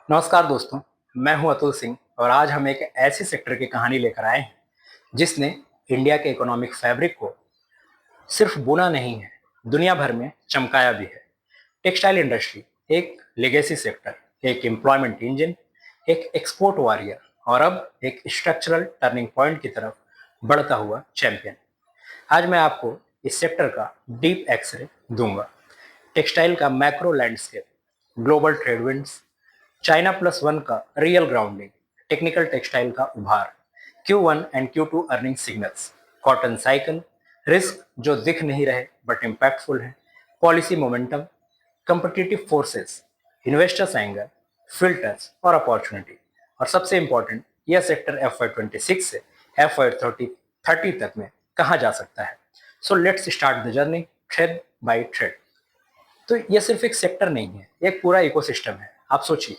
नमस्कार दोस्तों, मैं हूं अतुल सिंह और आज हम एक ऐसे सेक्टर की कहानी लेकर आए हैं जिसने इंडिया के इकोनॉमिक फैब्रिक को सिर्फ बुना नहीं है, दुनिया भर में चमकाया भी है। टेक्सटाइल इंडस्ट्री एक लेगेसी सेक्टर, एक एम्प्लॉयमेंट इंजन, एक एक्सपोर्ट वॉरियर और अब एक स्ट्रक्चरल टर्निंग पॉइंट की तरफ बढ़ता हुआ चैंपियन। आज मैं आपको इस सेक्टर का डीप एक्सरे दूंगा। टेक्सटाइल का macro landscape, global trade winds, China plus one का रियल ग्राउंडिंग, टेक्निकल टेक्सटाइल का उभार, Q1 and Q2 earning signals, cotton cycle, risk जो दिख नहीं रहे बट इम्पैक्टफुल है, policy momentum, competitive forces, investors angle, filters और अपॉर्चुनिटी, और सबसे इंपॉर्टेंट यह सेक्टर FY26 से FY30 तक में कहाँ जा सकता है। So let's start the journey thread by thread. तो ये सिर्फ एक सेक्टर नहीं है, एक पूरा इकोसिस्टम है। आप सोचिए,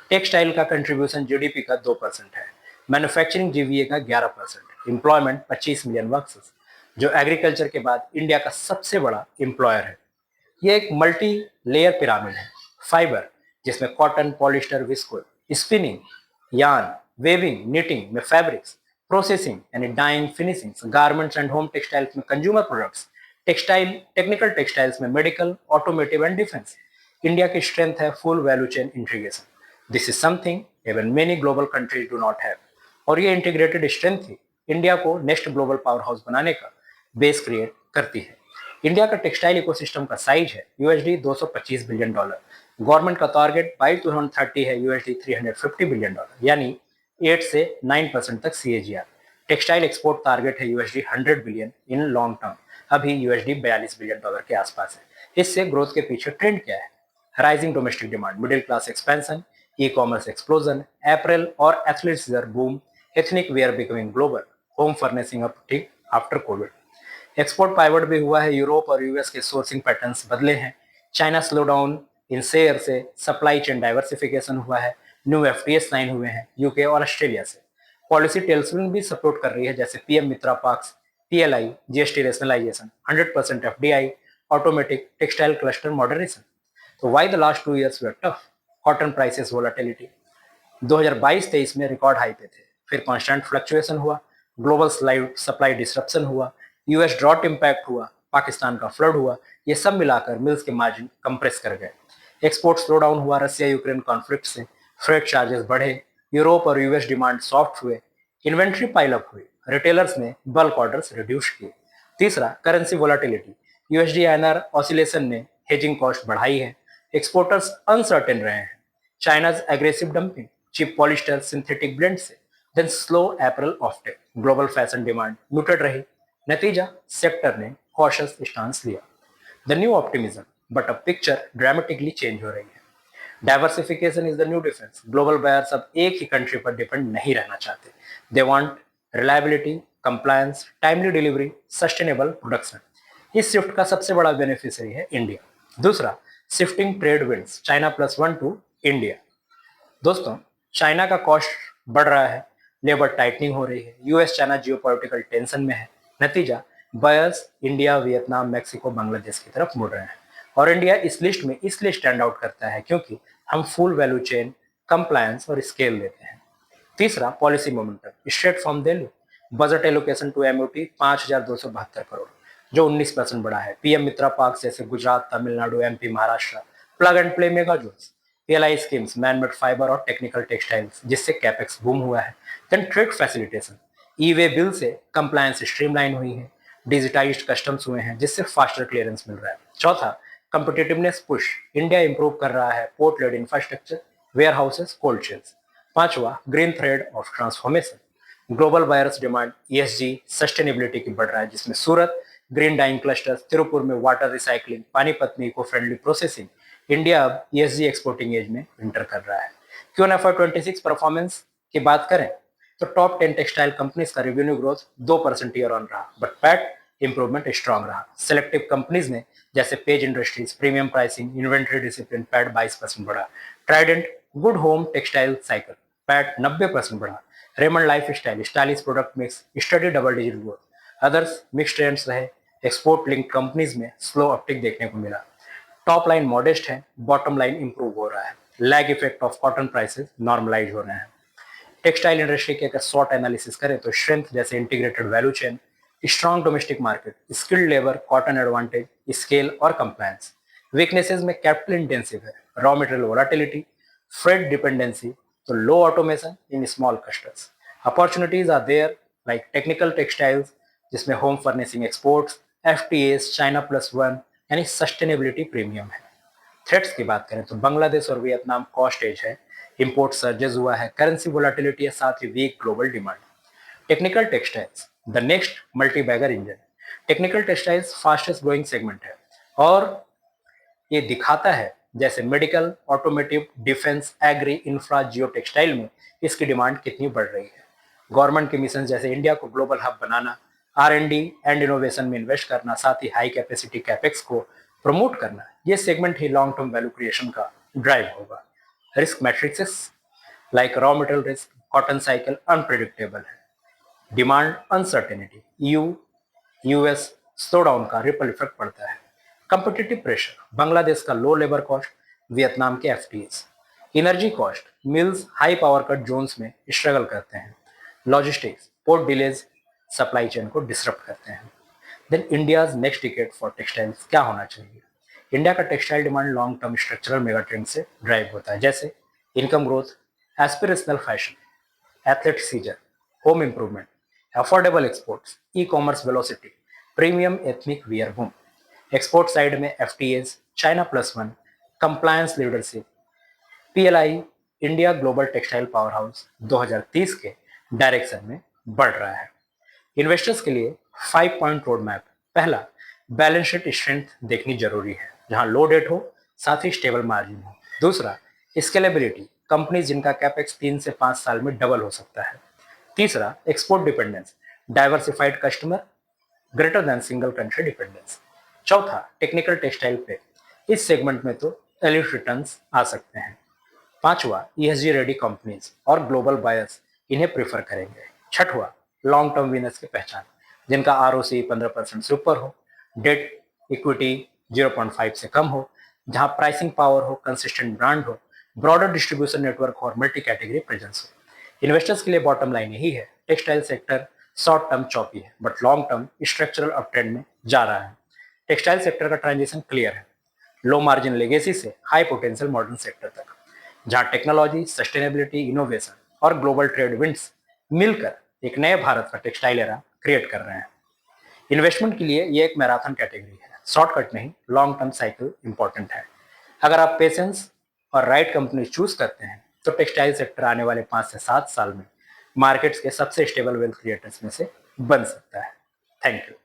टेक्सटाइल का कंट्रीब्यूशन जीडीपी का 2% है, मैन्युफैक्चरिंग जीवीए का 11%, एम्प्लॉयमेंट 25 मिलियन वर्कर्स, जो एग्रीकल्चर के बाद इंडिया का सबसे बड़ा एम्प्लॉयर है। ये एक मल्टी लेयर पिरामिड है। फाइबर, जिसमें cotton, polyester, viscose, spinning, yarn, weaving, knitting में फैब्रिक्स, प्रोसेसिंग यानी dyeing, finishing, garments and home textiles में consumer products, textile technical textiles में medical, automotive and defence. India की स्ट्रेंथ है full value chain integration. This is something even many global countries do not have. और ये integrated strength ही India को next global power house बनाने का base create करती है। इंडिया का टेक्सटाइल इकोसिस्टम का साइज है $225 बिलियन। गवर्नमेंट का टारगेट बाई 2030 है $350 बिलियन, यानी 8 से 9% तक CAGR। टेक्सटाइल एक्सपोर्ट टारगेट है $100 बिलियन इन लॉन्ग टर्म, अभी $42 बिलियन के आसपास है। इससे ग्रोथ के पीछे ट्रेंड क्या है? Rising domestic demand, middle class expansion, e commerce explosion, apparel और athletics boom, ethnic wear becoming global, home furnishing uptick after COVID. Export pivot भी हुआ है, यूरोप और यूएस के सोर्सिंग पैटर्न्स बदले हैं, China slow down in share से supply chain diversification हुआ है, न्यू FTA साइन हुए हैं यूके और ऑस्ट्रेलिया से। पॉलिसी टेल्सविन भी सपोर्ट कर रही है, जैसे PM Mitra parks, PLI, GST rationalisation, 100% FDI, automatic textile cluster modernisation. तो why the last 2 years were tough? Cotton prices volatility 2022-23 में रिकॉर्ड हाई पे थे, फिर कांस्टेंट फ्लक्चुएशन हुआ, ग्लोबल सप्लाई डिसरप्शन हुआ, US ड्रॉट इम्पैक्ट हुआ, पाकिस्तान का फ्लड हुआ, ये सब मिलाकर मिल्स के मार्जिन कंप्रेस कर गए। एक्सपोर्ट स्लो डाउन हुआ रसिया यूक्रेन कॉन्फ्लिक्ट से, फ्रेट चार्जेस बढ़े, यूरोप और US डिमांड सॉफ्ट हुए, इन्वेंट्री पाइलअप हुई, रिटेलर्स ने बल्क ऑर्डर्स रिड्यूस किए। तीसरा, currency volatility, USD INR oscillation ने हेजिंग कॉस्ट बढ़ाई है, एक्सपोर्टर्स अनसर्टेन रहे हैं, चाइना's aggressive dumping, cheap polyester synthetic blend से, then slow April offtake, global fashion demand muted रही। नतीजा, सेक्टर ने cautious stance लिया। The new optimism, but a picture dramatically change हो रही है। Diversification is the new defence. Global buyers अब एक ही कंट्री पर डिपेंड नहीं रहना चाहते। They want reliability, compliance, timely delivery, sustainable production. इस शिफ्ट का सबसे बड़ा बेनिफिशियरी है इंडिया। दूसरा, shifting trade winds, China plus one two India. दोस्तों, चाइना का कॉस्ट बढ़ रहा है, लेबर टाइटनिंग हो रही है, US चाइना जियोपॉलिटिकल टेंशन में है। नतीजा, buyers India, Vietnam, Mexico, Bangladesh की तरफ मुड़ रहे हैं। और इंडिया इस लिस्ट में इसलिए स्टैंड आउट करता है क्योंकि हम फुल वैल्यू चेन, कंप्लायंस और स्केल देते हैं। तीसरा, policy momentum, straight from Delhi. Budget allocation to MOT 5,272 crore, जो 19% बढ़ा है। PM मित्रा पार्क जैसे Gujarat, Tamil Nadu, MP, Maharashtra, plug and play mega zones. PLI schemes, manmade fibre और टेक्निकल टेक्सटाइल्स, जिससे कैपेक्स बूम हुआ है। Then trade facilitation, e way bill से कंप्लायंस स्ट्रीमलाइन हुई है, डिजिटाइज्ड कस्टम्स हुए हैं, जिससे फास्टर क्लियरेंस मिल रहा है। चौथा, कम्पिटिटिवनेस पुश, इंडिया इंप्रूव कर रहा है port led infrastructure, ware houses, cold chains. पांचवा, green thread of transformation, global buyers demand ESG sustainability की बढ़ रहा है, जिसमें Surat green dyeing cluster, Tirupur में वाटर रिसाइकलिंग, पानीपत में इको फ्रेंडली प्रोसेसिंग। इंडिया अब ESG एक्सपोर्टिंग एज में इंटर कर रहा है। क्यों FY26 परफॉर्मेंस की बात करें तो टॉप 10 टेक्सटाइल कंपनीज का रेवेन्यू ग्रोथ 2% ईयर ऑन रहा, बट पैट इंप्रूवमेंट स्ट्रांग रहा। सेलेक्टिव कंपनीज ने, जैसे page industries, premium pricing, inventory discipline, PAT 22% बढ़ा। Trident good home textile cycle, PAT 90% बढ़ा। Raymond life style, stylish product mix, study double digit growth. Others mix trends रहे। Export link companies में slow uptick देखने को मिला। Top line modest है, bottom line improve हो रहा है। Lag effect of cotton prices normalise हो रहे हैं। टेक्सटाइल इंडस्ट्री के अगर शॉर्ट एनालिसिस करें तो स्ट्रेंथ जैसे integrated value chain, strong domestic market, skilled labour, cotton advantage, scale और कंप्लायंस। वीकनेसेस में कैपिटल इंटेंसिव है, raw material volatility, freight dependency, तो low automation in small clusters. Opportunities are there like technical textiles जिसमें home furnishing exports, FTS, China plus one यानी sustainability premium है। Threats की बात करें तो बांग्लादेश और वियतनाम कॉस्ट एज है, इंपोर्ट सर्जेस हुआ है, करेंसी वोलाटिलिटी है, साथ ही weak global demand. Technical textiles the next multi bagger engine. Technical textiles fastest growing segment है और ये दिखाता है जैसे medical, automotive, defence, agri, infra, geo textile में इसकी डिमांड कितनी बढ़ रही है। गवर्नमेंट के मिशन जैसे इंडिया को ग्लोबल हब बनाना, R&D एंड इनोवेशन में इन्वेस्ट करना, साथ ही हाई कैपेसिटी कैपेक्स को प्रमोट करना, ये सेगमेंट ही लॉन्ग टर्म वैल्यू क्रिएशन का ड्राइव होगा। Risk matrixes like raw material risk, cotton cycle unpredictable है, demand uncertainty, US slow down का रिपल इफेक्ट पड़ता है। कंपिटिटिव प्रेशर, बांग्लादेश का लो लेबर कॉस्ट, वियतनाम के FTS, energy cost, mills high power cut zones में struggle करते हैं, logistics, port delays supply chain को डिसरप्ट करते हैं। Then India's next decade for textiles क्या होना चाहिए। इंडिया का textile demand long term structural mega trend से ड्राइव होता है, जैसे income growth, aspirational fashion, athleisure, home improvement, affordable exports, e commerce velocity, premium ethnic wear boom. Export side में FTS, China plus one, compliance leadership, PLI India global textile power house 2030 के direction में बढ़ रहा है। Investors के लिए 5 point road map. पहला, balance sheet strength देखनी जरूरी है, जहां लो डेट हो, साथ ही स्टेबल मार्जिन हो। दूसरा, स्केलेबिलिटी, कंपनी जिनका कैपेक्स 3 से 5 साल में डबल हो सकता है। तीसरा, export dependence, diversified customer greater than single country dependence. चौथा, टेक्निकल टेक्सटाइल पे, इस सेगमेंट में तो एलिट रिटर्न्स आ सकते हैं। पांचवा, ईएसजी रेडी कंपनीज और ग्लोबल बायर्स इन्हें प्रेफर करेंगे। छठवा, लॉन्ग टर्म विनर्स की पहचान, जिनका आरओसी 15% से ऊपर हो, डेट इक्विटी 0.5 से कम हो, जहां प्राइसिंग पावर हो, कंसिस्टेंट ब्रांड हो, ब्रॉडर डिस्ट्रीब्यूशन नेटवर्क हो और मल्टी कैटेगरी प्रेजेंस हो। इन्वेस्टर्स के लिए बॉटम लाइन यही है, textile sector short term choppy है but long term structural uptrend में जा रहा है। टेक्सटाइल सेक्टर का ट्रांजिशन क्लियर है, लो मार्जिन लेगेसी से हाई पोटेंशियल मॉडर्न सेक्टर तक, जहां टेक्नोलॉजी, सस्टेनेबिलिटी, इनोवेशन और ग्लोबल ट्रेड विंड्स मिलकर एक नए भारत का टेक्सटाइल एरा क्रिएट कर रहे हैं। इन्वेस्टमेंट के लिए ये एक मैराथन कैटेगरी है, शॉर्टकट नहीं, लॉन्ग टर्म साइकिल इंपॉर्टेंट है। अगर आप पेशेंस और राइट कंपनी चूज करते हैं तो टेक्सटाइल सेक्टर आने वाले 5 से 7 साल में मार्केट्स के सबसे स्टेबल वेल्थ क्रिएटर्स में से बन सकता है। Thank you.